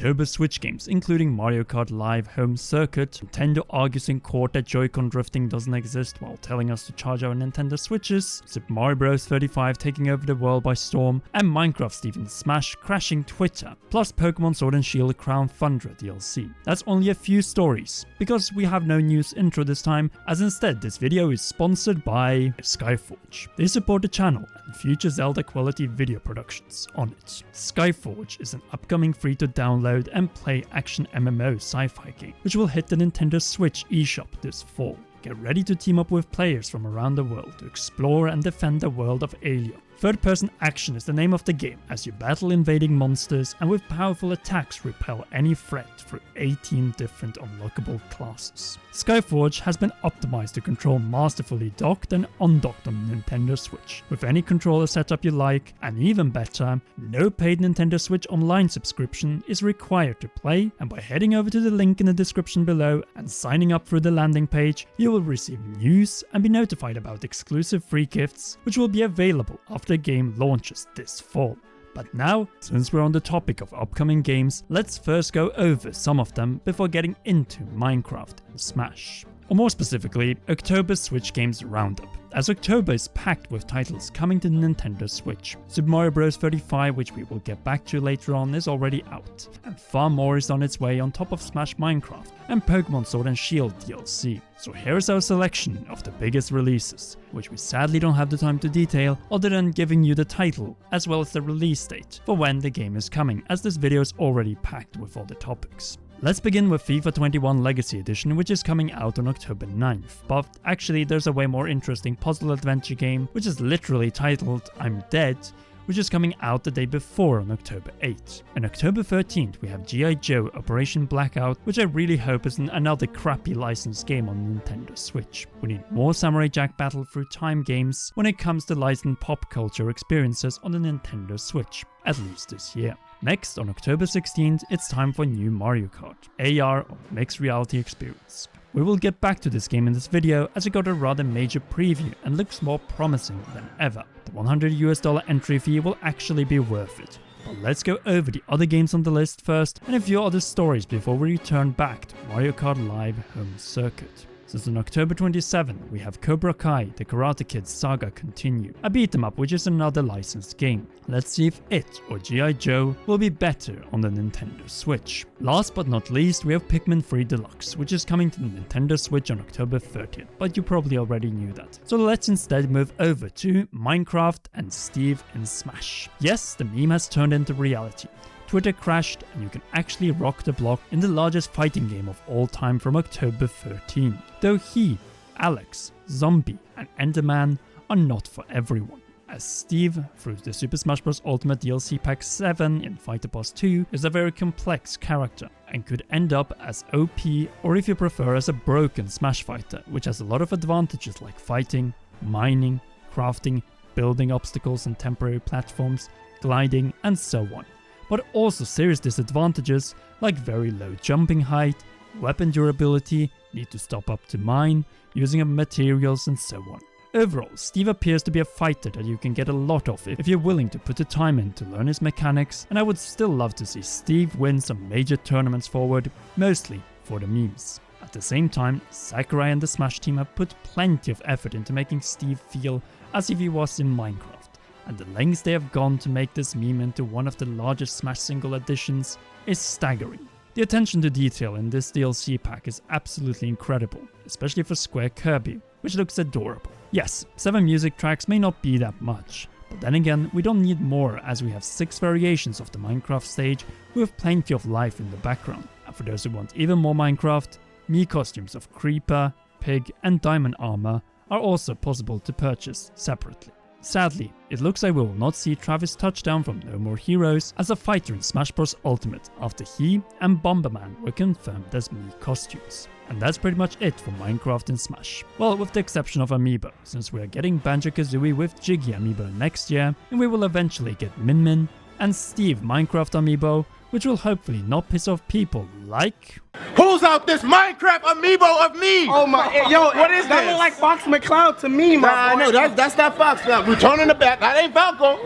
October Switch games, including Mario Kart Live Home Circuit, Nintendo argues in court that Joy-Con drifting doesn't exist while telling us to charge our Nintendo Switches, Super Mario Bros. 35 taking over the world by storm, and Minecraft Steve Smash crashing Twitter, plus Pokemon Sword and Shield Crown Tundra DLC. That's only a few stories, because we have no news intro this time, as instead this video is sponsored by Skyforge. They support the channel and future Zelda quality video productions on it. Skyforge is an upcoming free-to-download and play action MMO sci-fi game, which will hit the Nintendo Switch eShop this fall. Get ready to team up with players from around the world to explore and defend the world of Alien. Third-person action is the name of the game, as you battle invading monsters and with powerful attacks repel any threat through 18 different unlockable classes. Skyforge has been optimized to control masterfully docked and undocked on the Nintendo Switch, with any controller setup you like, and even better, no paid Nintendo Switch Online subscription is required to play, and by heading over to the link in the description below and signing up through the landing page, you will receive news and be notified about exclusive free gifts, which will be available after the game launches this fall. But now, since we're on the topic of upcoming games, let's first go over some of them before getting into Minecraft and Smash. Or more specifically, October Switch Games Roundup, as October is packed with titles coming to the Nintendo Switch. Super Mario Bros. 35, which we will get back to later on, is already out, and far more is on its way on top of Smash Minecraft and Pokemon Sword and Shield DLC. So here's our selection of the biggest releases, which we sadly don't have the time to detail other than giving you the title as well as the release date for when the game is coming, as this video is already packed with all the topics. Let's begin with FIFA 21 Legacy Edition, which is coming out on October 9th, but actually there's a way more interesting puzzle adventure game, which is literally titled I'm Dead, which is coming out the day before on October 8th. On October 13th we have G.I. Joe Operation Blackout, which I really hope is another crappy licensed game on Nintendo Switch. We need more Samurai Jack Battle Through Time games when it comes to licensed pop culture experiences on the Nintendo Switch, at least this year. Next, on October 16th, it's time for new Mario Kart AR or Mixed Reality Experience. We will get back to this game in this video as it got a rather major preview and looks more promising than ever. The $100 entry fee will actually be worth it. But let's go over the other games on the list first and a few other stories before we return back to Mario Kart Live Home Circuit. Since on October 27, we have Cobra Kai, the Karate Kid saga continue, a beat 'em up which is another licensed game. Let's see if it or G.I. Joe will be better on the Nintendo Switch. Last but not least, we have Pikmin 3 Deluxe, which is coming to the Nintendo Switch on October 30th, but you probably already knew that. So let's instead move over to Minecraft and Steve in Smash. Yes, the meme has turned into reality. Twitter crashed and you can actually rock the block in the largest fighting game of all time from October 13. Though he, Alex, Zombie and Enderman are not for everyone, as Steve, through the Super Smash Bros. Ultimate DLC Pack 7 in Fighter Pass 2, is a very complex character and could end up as OP, or if you prefer as a broken Smash fighter, which has a lot of advantages like fighting, mining, crafting, building obstacles and temporary platforms, gliding and so on. But also serious disadvantages like very low jumping height, weapon durability, need to stop up to mine, using of materials and so on. Overall, Steve appears to be a fighter that you can get a lot of if you're willing to put the time in to learn his mechanics, and I would still love to see Steve win some major tournaments forward, mostly for the memes. At the same time, Sakurai and the Smash team have put plenty of effort into making Steve feel as if he was in Minecraft, and the lengths they have gone to make this meme into one of the largest Smash single editions is staggering. The attention to detail in this DLC pack is absolutely incredible, especially for Square Kirby, which looks adorable. Yes, 7 music tracks may not be that much, but then again, we don't need more as we have 6 variations of the Minecraft stage with plenty of life in the background. And for those who want even more Minecraft, Mii costumes of Creeper, Pig and Diamond armor are also possible to purchase separately. Sadly, it looks like we will not see Travis Touchdown from No More Heroes as a fighter in Smash Bros. Ultimate after he and Bomberman were confirmed as Mii costumes. And that's pretty much it for Minecraft and Smash. Well, with the exception of Amiibo, since we are getting Banjo-Kazooie with Jiggy Amiibo next year, and we will eventually get Min Min, and Steve Minecraft Amiibo which will hopefully not piss off people like... Who's out this Minecraft amiibo of me? Oh my, yo, what is that? That look like Fox McCloud to me, my boy. I know, that's not Fox. Now, returning the back, that ain't Falco.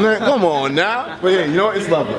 Man, come on now. But yeah, you know, it's lovely.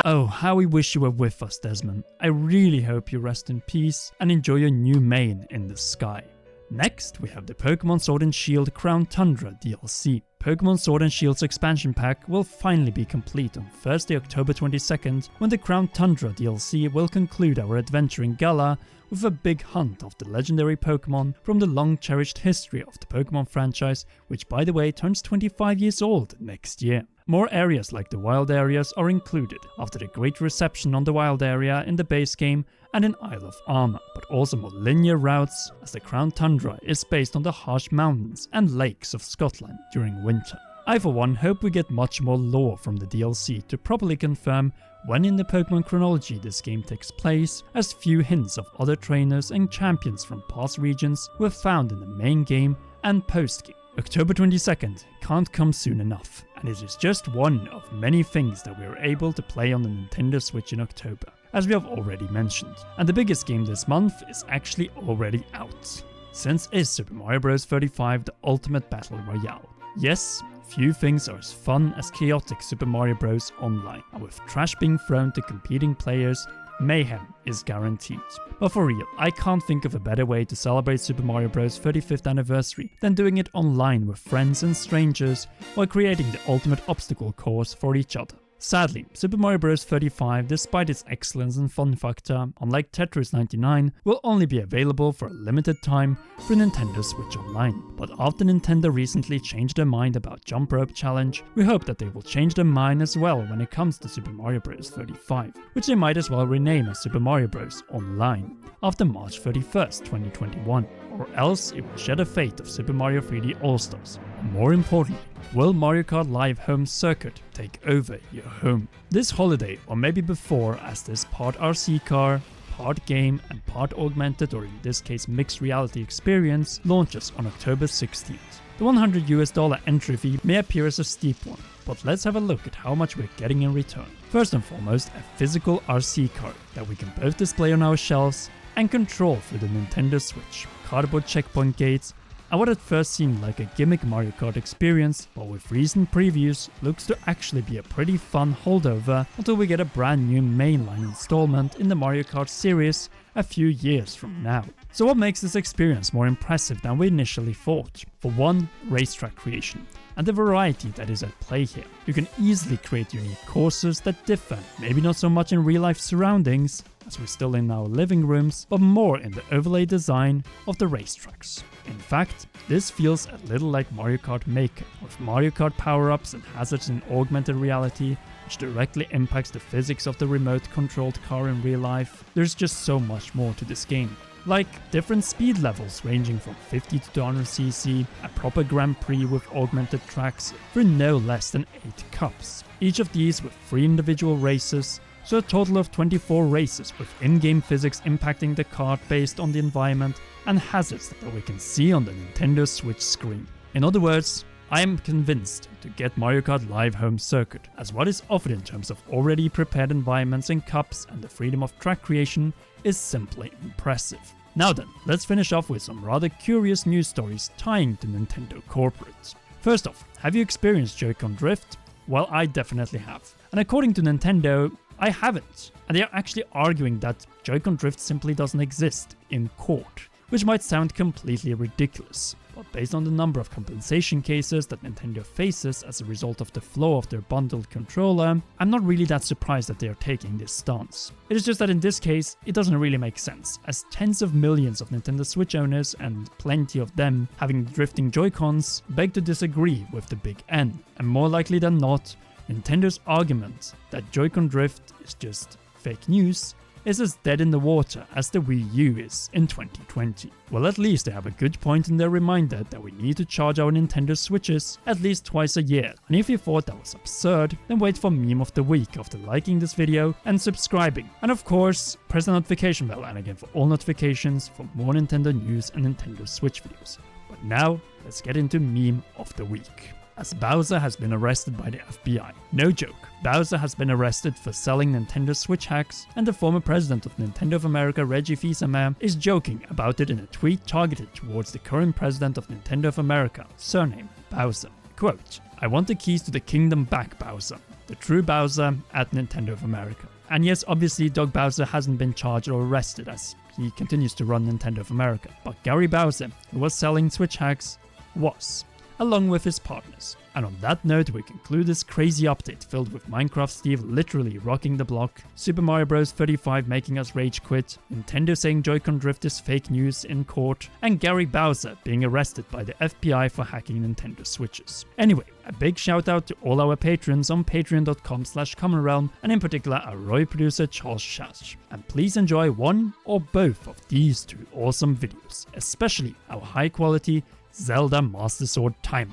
Oh, how we wish you were with us, Desmond. I really hope you rest in peace and enjoy your new main in the sky. Next, we have the Pokemon Sword and Shield Crown Tundra DLC. Pokemon Sword and Shield's expansion pack will finally be complete on Thursday, October 22nd, when the Crown Tundra DLC will conclude our adventure in Galar with a big hunt of the legendary Pokemon from the long-cherished history of the Pokemon franchise, which by the way turns 25 years old next year. More areas like the wild areas are included after the great reception on the wild area in the base game and in Isle of Armor, but also more linear routes as the Crown Tundra is based on the harsh mountains and lakes of Scotland during winter. I for one hope we get much more lore from the DLC to properly confirm when in the Pokemon chronology this game takes place, as few hints of other trainers and champions from past regions were found in the main game and post-game. October 22nd can't come soon enough, and it is just one of many things that we are able to play on the Nintendo Switch in October, as we have already mentioned. And the biggest game this month is actually already out, since is Super Mario Bros. 35 the Ultimate Battle Royale. Yes, few things are as fun as chaotic Super Mario Bros. Online, and with trash being thrown to competing players, mayhem is guaranteed. But for real, I can't think of a better way to celebrate Super Mario Bros. 35th anniversary than doing it online with friends and strangers while creating the ultimate obstacle course for each other. Sadly, Super Mario Bros. 35, despite its excellence and fun factor, unlike Tetris 99, will only be available for a limited time for Nintendo Switch Online. But after Nintendo recently changed their mind about Jump Rope Challenge, we hope that they will change their mind as well when it comes to Super Mario Bros. 35, which they might as well rename as Super Mario Bros. Online after March 31st, 2021, or else it will share the fate of Super Mario 3D All-Stars. And more importantly, will Mario Kart Live Home Circuit take over your home? This holiday, or maybe before, as this part RC car, part game and part augmented, or in this case mixed reality experience, launches on October 16th. The $100 entry fee may appear as a steep one, but let's have a look at how much we're getting in return. First and foremost, a physical RC car that we can both display on our shelves and control through the Nintendo Switch, cardboard checkpoint gates, and what at first seemed like a gimmick Mario Kart experience, but with recent previews looks to actually be a pretty fun holdover until we get a brand new mainline installment in the Mario Kart series a few years from now. So what makes this experience more impressive than we initially thought? For one, racetrack creation, and the variety that is at play here. You can easily create unique courses that differ, maybe not so much in real life surroundings, as we're still in our living rooms, but more in the overlay design of the racetracks. In fact, this feels a little like Mario Kart Maker, with Mario Kart power-ups and hazards in augmented reality, which directly impacts the physics of the remote-controlled car in real life. There's just so much more to this game. Like different speed levels ranging from 50 to 200cc, a proper Grand Prix with augmented tracks for no less than 8 cups. Each of these with 3 individual races, so a total of 24 races with in-game physics impacting the kart based on the environment and hazards that we can see on the Nintendo Switch screen. In other words, I am convinced to get Mario Kart Live Home Circuit, as what is offered in terms of already prepared environments and cups and the freedom of track creation is simply impressive. Now then, let's finish off with some rather curious news stories tying to Nintendo corporate. First off, have you experienced Joy-Con drift? Well, I definitely have. And according to Nintendo, I haven't. And they are actually arguing that Joy-Con drift simply doesn't exist in court, which might sound completely ridiculous. But based on the number of compensation cases that Nintendo faces as a result of the flaw of their bundled controller, I'm not really that surprised that they are taking this stance. It is just that in this case, it doesn't really make sense, as tens of millions of Nintendo Switch owners, and plenty of them having drifting Joy-Cons, beg to disagree with the big N. And more likely than not, Nintendo's argument that Joy-Con drift is just fake news is as dead in the water as the Wii U is in 2020. Well, at least they have a good point in their reminder that we need to charge our Nintendo Switches at least twice a year. And if you thought that was absurd, then wait for Meme of the Week after liking this video and subscribing. And of course, press the notification bell and again for all notifications for more Nintendo news and Nintendo Switch videos. But now, let's get into Meme of the Week. as Bowser has been arrested by the FBI. No joke, Bowser has been arrested for selling Nintendo Switch hacks, and the former president of Nintendo of America, Reggie Fils-Aimé, is joking about it in a tweet targeted towards the current president of Nintendo of America, surname Bowser. Quote, "I want the keys to the kingdom back, Bowser. The true Bowser at Nintendo of America." And yes, obviously Doug Bowser hasn't been charged or arrested as he continues to run Nintendo of America, but Gary Bowser, who was selling Switch hacks, was, along with his partners. And on that note, we conclude this crazy update filled with Minecraft Steve literally rocking the block, Super Mario Bros. 35 making us rage quit, Nintendo saying Joy-Con drift is fake news in court, and Gary Bowser being arrested by the FBI for hacking Nintendo Switches. Anyway, a big shout out to all our patrons on patreon.com/commonrealm, and in particular our Roy producer Charles Shash. And please enjoy one or both of these two awesome videos, especially our high quality Zelda Master Sword timer.